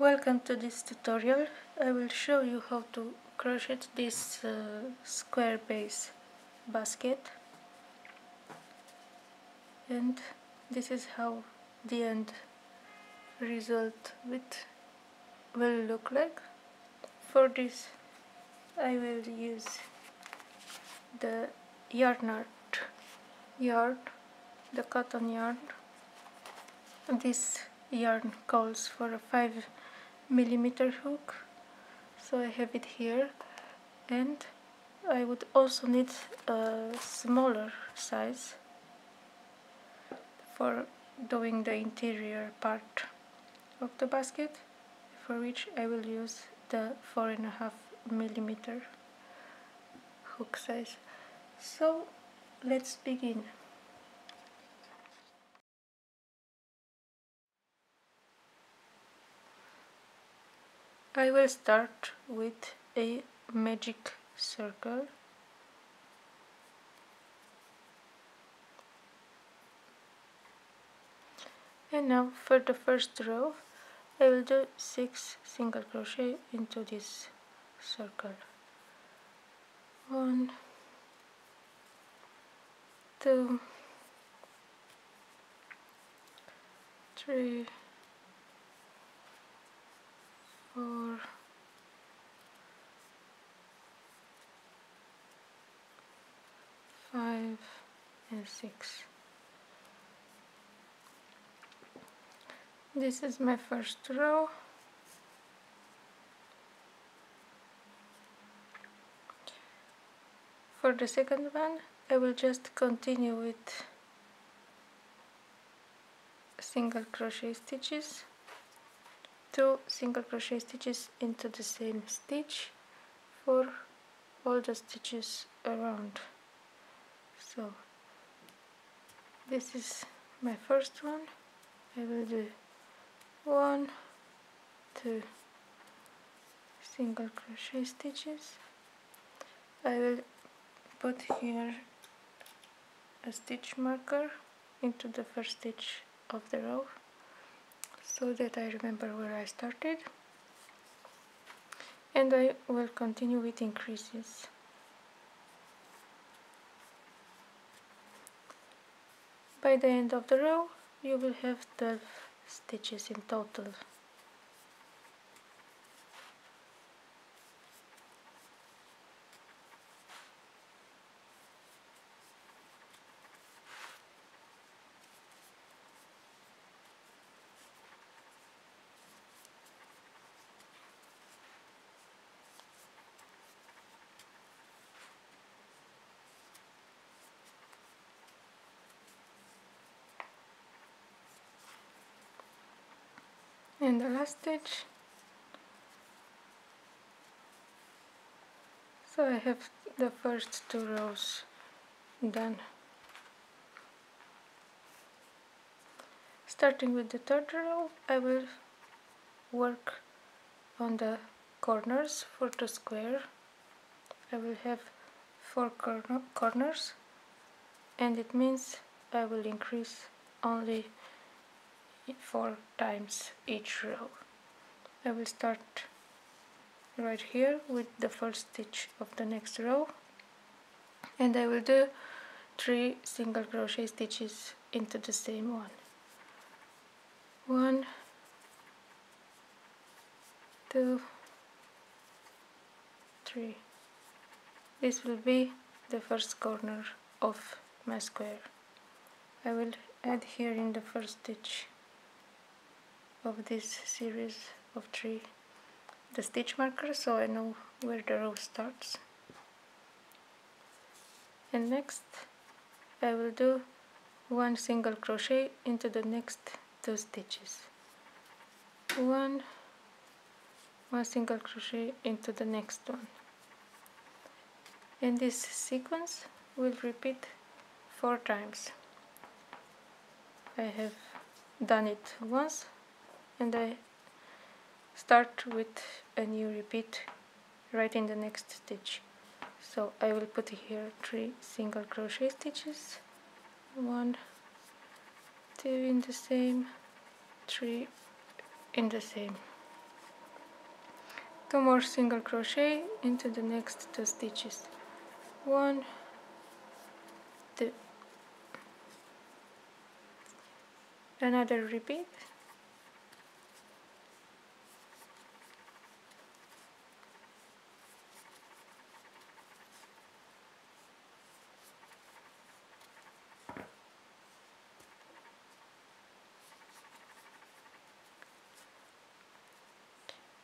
Welcome to this tutorial. I will show you how to crochet this square base basket, and this is how the end result will look like. For this I will use the yarn art yarn, the cotton yarn. This yarn calls for a 5mm hook, so I have it here, and I would also need a smaller size for doing the interior part of the basket, for which I will use the 4.5mm hook size. So let's begin. I will start with a magic circle, and now for the first row I will do 6 single crochet into this circle. 1, 2, 3, 4, 5, and 6. This is my first row. For the second one I will just continue with single crochet stitches, 2 single crochet stitches into the same stitch for all the stitches around. So this is my first one. I will do 1, 2 single crochet stitches. I will put here a stitch marker into the first stitch of the row so that I remember where I started, and I will continue with increases. By the end of the row you will have 12 stitches in total. And the last stitch. So I have the first 2 rows done. Starting with the third row, I will work on the corners for the square. I will have 4 corners, and it means I will increase only 4 times each row. I will start right here with the first stitch of the next row, and I will do 3 single crochet stitches into the same one. 1, 2, 3. This will be the first corner of my square. I will add here in the first stitch of this series of 3 the stitch marker, so I know where the row starts. And next I will do 1 single crochet into the next 2 stitches. 1 single crochet into the next one, and this sequence will repeat 4 times. I have done it once, and I start with a new repeat right in the next stitch. So I will put here 3 single crochet stitches, 1, 2 in the same, 3 in the same. 2 more single crochet into the next 2 stitches. 1, 2, another repeat,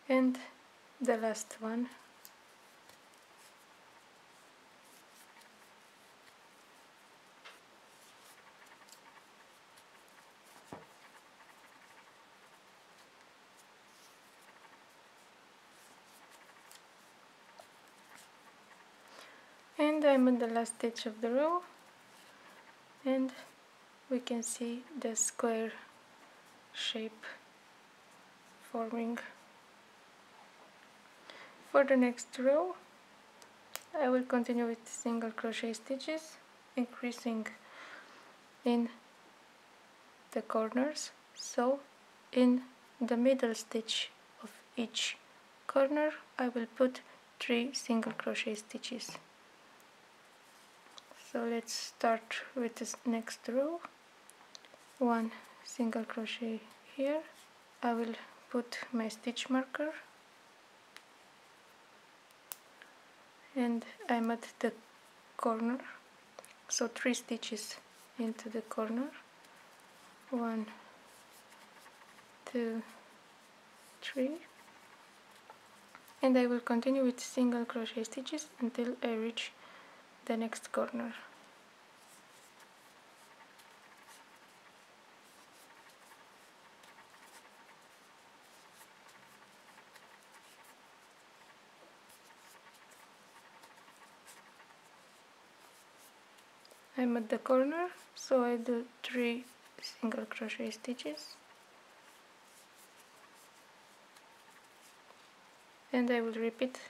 and the last one. And I'm at the last stitch of the row, and we can see the square shape forming. For the next row I will continue with single crochet stitches, increasing in the corners. So in the middle stitch of each corner I will put 3 single crochet stitches. So let's start with this next row. 1 single crochet here. I will put my stitch marker, and I'm at the corner, so 3 stitches into the corner. 1, 2, 3, and I will continue with single crochet stitches until I reach the next corner. I'm at the corner, so I do 3 single crochet stitches, and I will repeat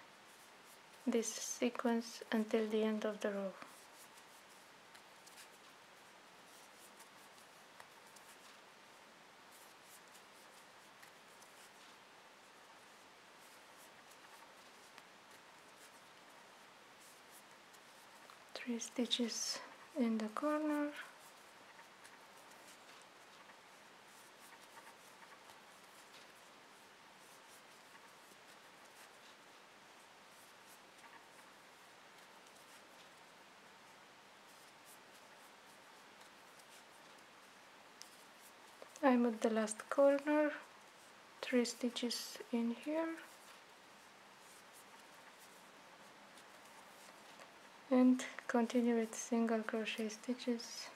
this sequence until the end of the row. Three stitches in the corner, I'm at the last corner, 3 stitches in here, and continue with single crochet stitches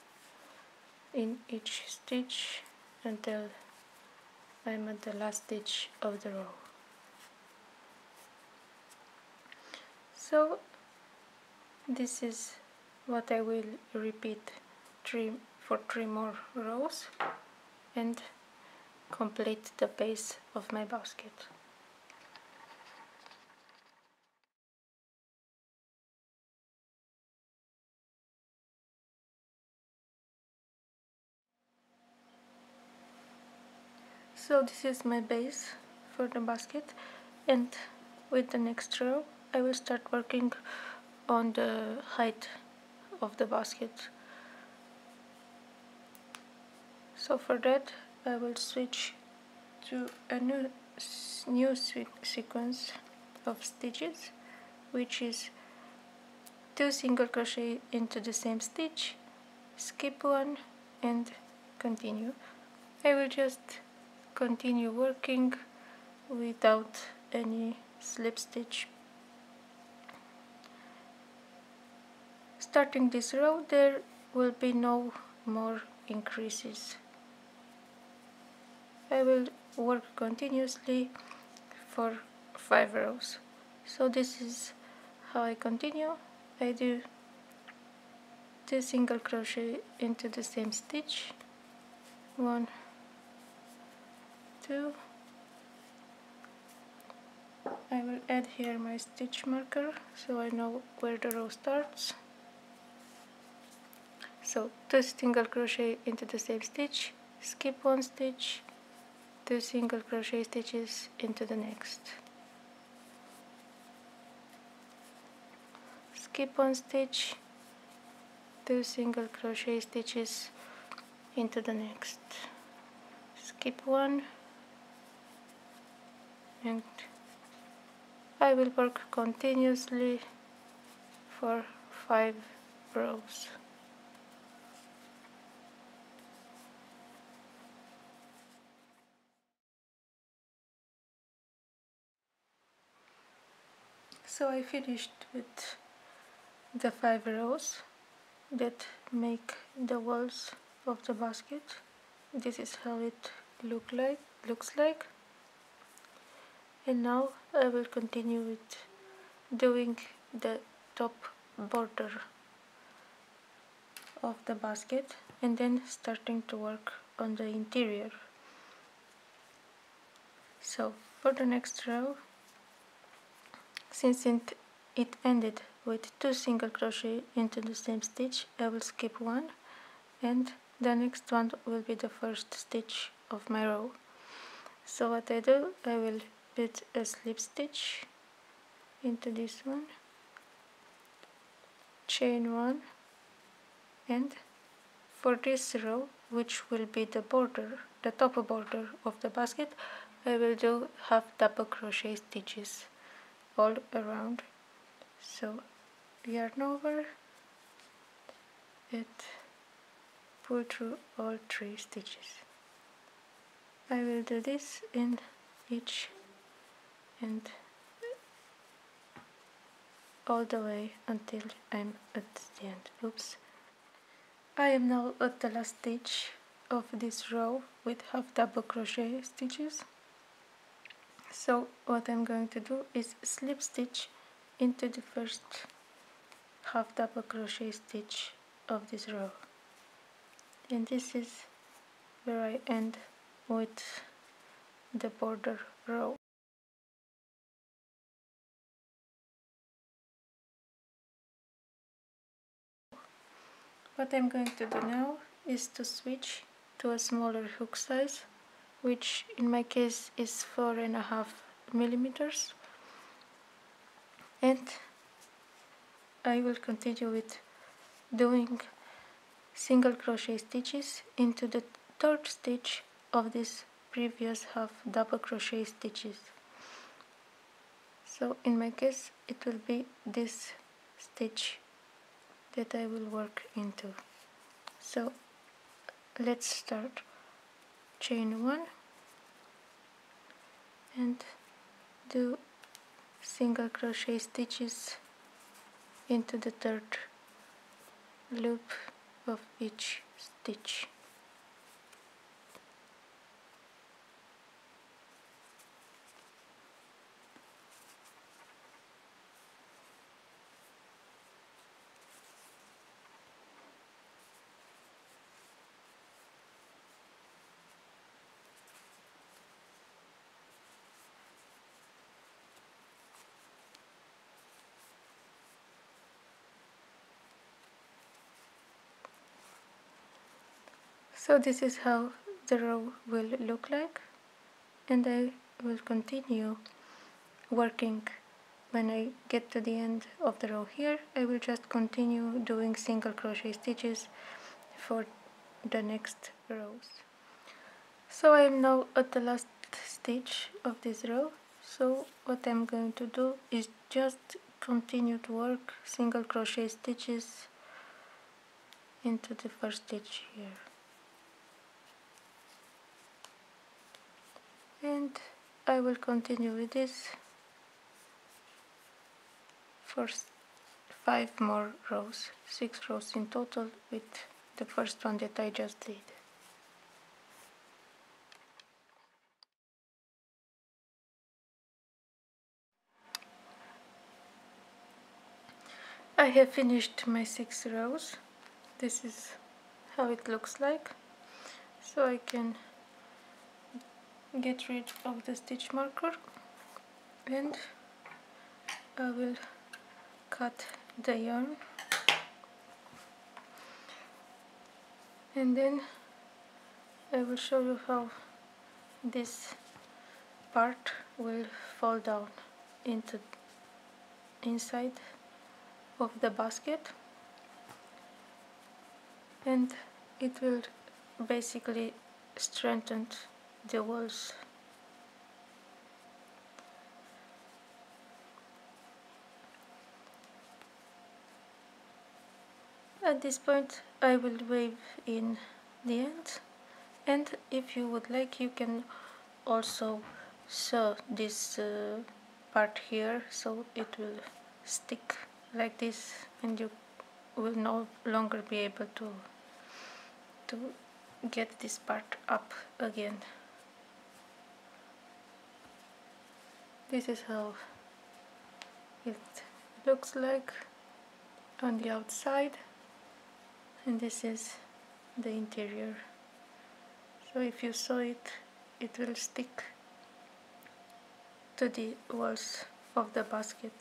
in each stitch until I'm at the last stitch of the row. So this is what I will repeat for 3 more rows and complete the base of my basket. So this is my base for the basket, and with the next row I will start working on the height of the basket. So for that I will switch to a new sequence of stitches, which is 2 single crochet into the same stitch, skip 1 and continue. I will just continue working without any slip stitch. Starting this row there will be no more increases. I will work continuously for 5 rows. So this is how I continue. I do 2 single crochet into the same stitch, 1, 2. I will add here my stitch marker so I know where the row starts. So 2 single crochet into the same stitch, skip 1 stitch, 2 single crochet stitches into the next. skip one stitch, 2 single crochet stitches into the next, skip one, and I will work continuously for 5 rows. So I finished with the 5 rows that make the walls of the basket. This is how it looks like. And now I will continue with doing the top border of the basket and then starting to work on the interior. So for the next row, since it ended with 2 single crochet into the same stitch, I will skip one, and the next one will be the first stitch of my row. So what I do, I will put a slip stitch into this one, chain one, and for this row, which will be the border, the top border of the basket, I will do half double crochet stitches all around. So yarn over and pull through all 3 stitches. I will do this in each and all the way until I'm at the end. Oops. I am now at the last stitch of this row with half double crochet stitches. So what I'm going to do is slip stitch into the first half double crochet stitch of this row, and this is where I end with the border row. What I'm going to do now is to switch to a smaller hook size, which in my case is 4.5 millimeters, and I will continue with doing single crochet stitches into the third stitch of this previous half double crochet stitches. So in my case it will be this stitch that I will work into. So let's start. Chain one and do single crochet stitches into the third loop of each stitch. So this is how the row will look like, and I will continue working. When I get to the end of the row here, I will just continue doing single crochet stitches for the next rows. So I am now at the last stitch of this row. So what I'm going to do is just continue to work single crochet stitches into the first stitch here. And I will continue with this for 5 more rows, 6 rows in total with the first one that I just did. I have finished my 6 rows. This is how it looks like. So I can get rid of the stitch marker and I will cut the yarn, and then I will show you how this part will fall down into inside of the basket, and it will basically strengthen the walls. At this point I will weave in the end, and if you would like you can also sew this part here so it will stick like this, and you will no longer be able to get this part up again. This is how it looks like on the outside, and this is the interior. So if you sew it, it will stick to the walls of the basket.